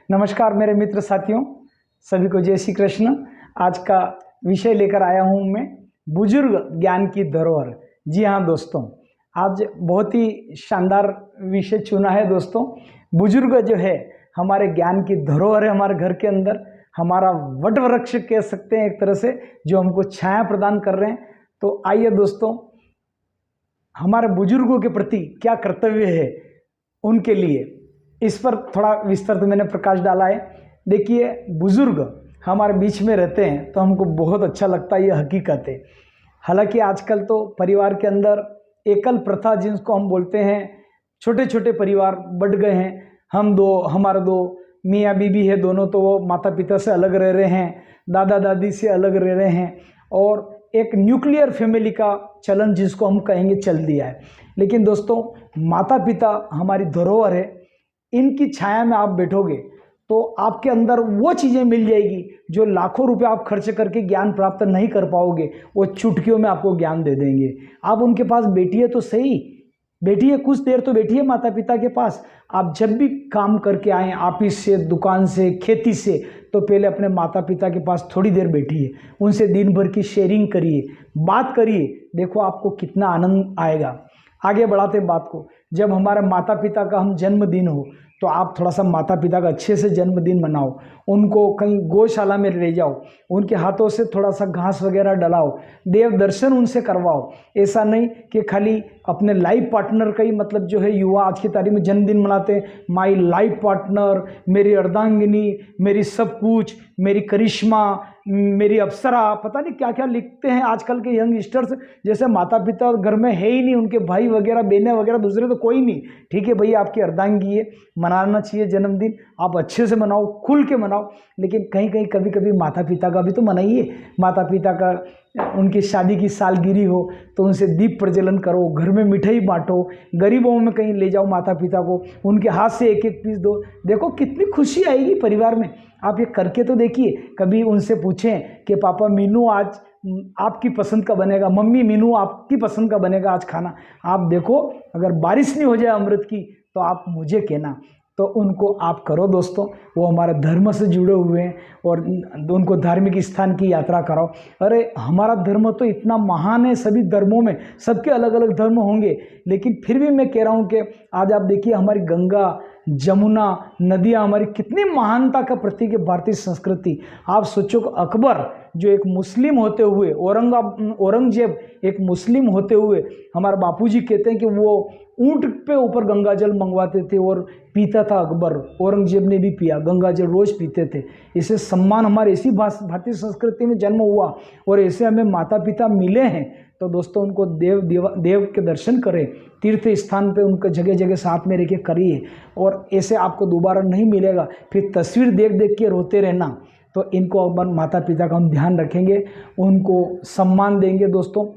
नमस्कार मेरे मित्र साथियों, सभी को जय श्री कृष्ण। आज का विषय लेकर आया हूँ मैं, बुजुर्ग ज्ञान की धरोहर। जी हाँ दोस्तों, आज बहुत ही शानदार विषय चुना है दोस्तों। बुजुर्ग जो है हमारे ज्ञान की धरोहर है, हमारे घर के अंदर हमारा वट वृक्ष कह सकते हैं एक तरह से, जो हमको छाया प्रदान कर रहे हैं। तो आइए दोस्तों, हमारे बुजुर्गों के प्रति क्या कर्तव्य है उनके लिए, इस पर थोड़ा विस्तृत मैंने प्रकाश डाला है। देखिए, बुजुर्ग हमारे बीच में रहते हैं तो हमको बहुत अच्छा लगता है, ये हकीकत है। हालांकि आजकल तो परिवार के अंदर एकल प्रथा जिसको हम बोलते हैं, छोटे छोटे परिवार बढ़ गए हैं। हम दो, हमारे दो मियाँ बीबी है, दोनों तो वो माता पिता से अलग रह रहे हैं, दादा दादी से अलग रह रहे हैं, और एक न्यूक्लियर फैमिली का चलन जिसको हम कहेंगे चल दिया है। लेकिन दोस्तों, माता पिता हमारी धरोहर है। इनकी छाया में आप बैठोगे तो आपके अंदर वो चीज़ें मिल जाएगी जो लाखों रुपए आप खर्च करके ज्ञान प्राप्त नहीं कर पाओगे, वो चुटकियों में आपको ज्ञान दे देंगे। आप उनके पास बैठिए तो सही, बैठिए कुछ देर तो बैठिए माता पिता के पास। आप जब भी काम करके आएँ ऑफिस से, दुकान से, खेती से, तो पहले अपने माता पिता के पास थोड़ी देर बैठिए, उनसे दिन भर की शेयरिंग करिए, बात करिए। देखो आपको कितना आनंद आएगा। आगे बढ़ाते बात को, जब हमारे माता पिता का हम जन्मदिन हो तो आप थोड़ा सा माता पिता का अच्छे से जन्मदिन मनाओ। उनको कहीं गौशाला में ले जाओ, उनके हाथों से थोड़ा सा घास वगैरह डलाओ, देव दर्शन उनसे करवाओ। ऐसा नहीं कि खाली अपने लाइफ पार्टनर का ही, मतलब जो है युवा आज की तारीख में जन्मदिन मनाते हैं, माई लाइफ पार्टनर, मेरी अर्धांगिनी, मेरी सब कुछ, मेरी करिश्मा, मेरी अप्सरा, पता नहीं क्या क्या लिखते हैं आजकल के यंगस्टर्स। जैसे माता पिता घर में है ही नहीं, उनके भाई वगैरह, बहनें वगैरह, दूसरे तो कोई नहीं। ठीक है भैया, आपकी अर्धांगी है, मनाना चाहिए जन्मदिन, आप अच्छे से मनाओ, खुल के मनाओ। लेकिन कहीं कहीं कभी कभी माता पिता का भी तो मनाइए। माता पिता का उनकी शादी की सालगिरह हो तो उनसे दीप प्रज्वलन करो, घर में मिठाई बांटो, गरीबों में कहीं ले जाओ माता पिता को, उनके हाथ से एक एक पीस दो। देखो कितनी खुशी आएगी परिवार में। आप ये करके तो देखिए। कभी उनसे पूछें कि पापा मीनू आज आपकी पसंद का बनेगा, मम्मी मीनू आपकी पसंद का बनेगा आज खाना। आप देखो, अगर बारिश नहीं हो जाए अमृत की तो आप मुझे कहना। तो उनको आप करो दोस्तों, वो हमारे धर्म से जुड़े हुए हैं, और उनको धार्मिक स्थान की यात्रा कराओ। अरे हमारा धर्म तो इतना महान है, सभी धर्मों में सबके अलग अलग धर्म होंगे, लेकिन फिर भी मैं कह रहा हूँ कि आज आप देखिए हमारी गंगा, जमुना, नदियाँ हमारी कितनी महानता का प्रतीक है भारतीय संस्कृति। आप सोचो कि अकबर जो एक मुस्लिम होते हुए, औरंगजेब एक मुस्लिम होते हुए, हमारे बापूजी कहते हैं कि वो ऊंट पे ऊपर गंगा जल मंगवाते थे और पीता था अकबर। औरंगजेब ने भी पिया, गंगा जल रोज पीते थे। इसे सम्मान, हमारे इसी भारतीय संस्कृति में जन्म हुआ और ऐसे हमें माता पिता मिले हैं। तो दोस्तों, उनको देव के दर्शन करें, तीर्थ स्थान पे उनको जगह जगह साथ में रह के करिए। और ऐसे आपको दोबारा नहीं मिलेगा, फिर तस्वीर देख देख के रोते रहना। तो इनको माता पिता का हम ध्यान रखेंगे, उनको सम्मान देंगे दोस्तों।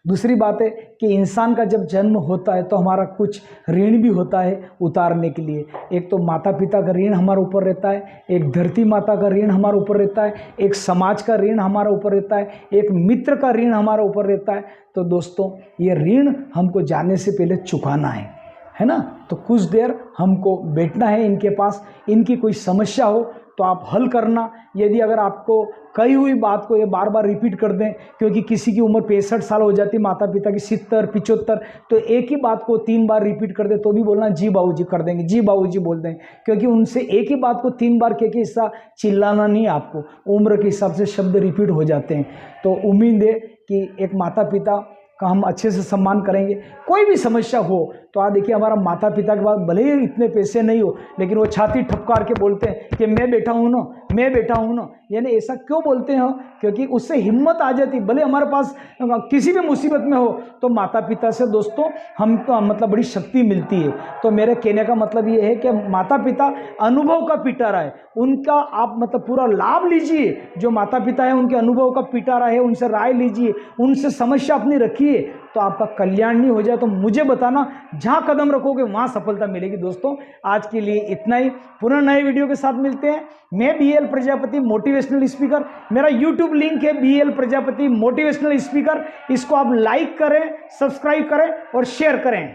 दूसरी बात है कि इंसान का जब जन्म होता है तो हमारा कुछ ऋण भी होता है उतारने के लिए। एक तो माता पिता का ऋण हमारे ऊपर रहता है, एक धरती माता का ऋण हमारे ऊपर रहता है, एक समाज का ऋण हमारे ऊपर रहता है, एक मित्र का ऋण हमारे ऊपर रहता है। तो दोस्तों, ये ऋण हमको जाने से पहले चुकाना है ना। तो कुछ देर हमको बैठना है इनके पास। इनकी कोई समस्या हो तो आप हल करना। यदि अगर आपको कही हुई बात को ये बार बार रिपीट कर दें, क्योंकि किसी की उम्र 65 साल हो जाती, माता पिता की 70, 75, तो एक ही बात को 3 बार रिपीट कर दे तो भी बोलना जी बाबूजी कर देंगे, जी बाबूजी बोल देंगे। क्योंकि उनसे एक ही बात को 3 बार कह के हिस्सा चिल्लाना नहीं, आपको उम्र के हिसाब से शब्द रिपीट हो जाते हैं। तो उम्मीद है कि एक माता पिता का हम अच्छे से सम्मान करेंगे। कोई भी समस्या हो तो आप देखिए, हमारा माता पिता के पास भले ही इतने पैसे नहीं हो, लेकिन वो छाती ठपकार के बोलते हैं कि मैं बैठा हूँ ना, मैं बैठा हूँ ना। यानी ऐसा क्यों बोलते हैं? क्योंकि उससे हिम्मत आ जाती। भले हमारे पास किसी भी मुसीबत में हो तो माता पिता से दोस्तों हमको मतलब बड़ी शक्ति मिलती है। तो मेरे कहने का मतलब ये है कि माता पिता अनुभव का पिटारा है, उनका आप मतलब पूरा लाभ लीजिए। जो माता पिता है उनके अनुभव का पिटारा है, उनसे राय लीजिए, उनसे समस्या अपनी रखिए। तो आपका कल्याण नहीं हो जाए तो मुझे बताना, जहां कदम रखोगे वहां सफलता मिलेगी। दोस्तों, आज के लिए इतना ही। पुनः नए वीडियो के साथ मिलते हैं। मैं BL प्रजापति मोटिवेशनल स्पीकर, मेरा YouTube लिंक है BL प्रजापति मोटिवेशनल स्पीकर। इसको आप लाइक करें, सब्सक्राइब करें और शेयर करें।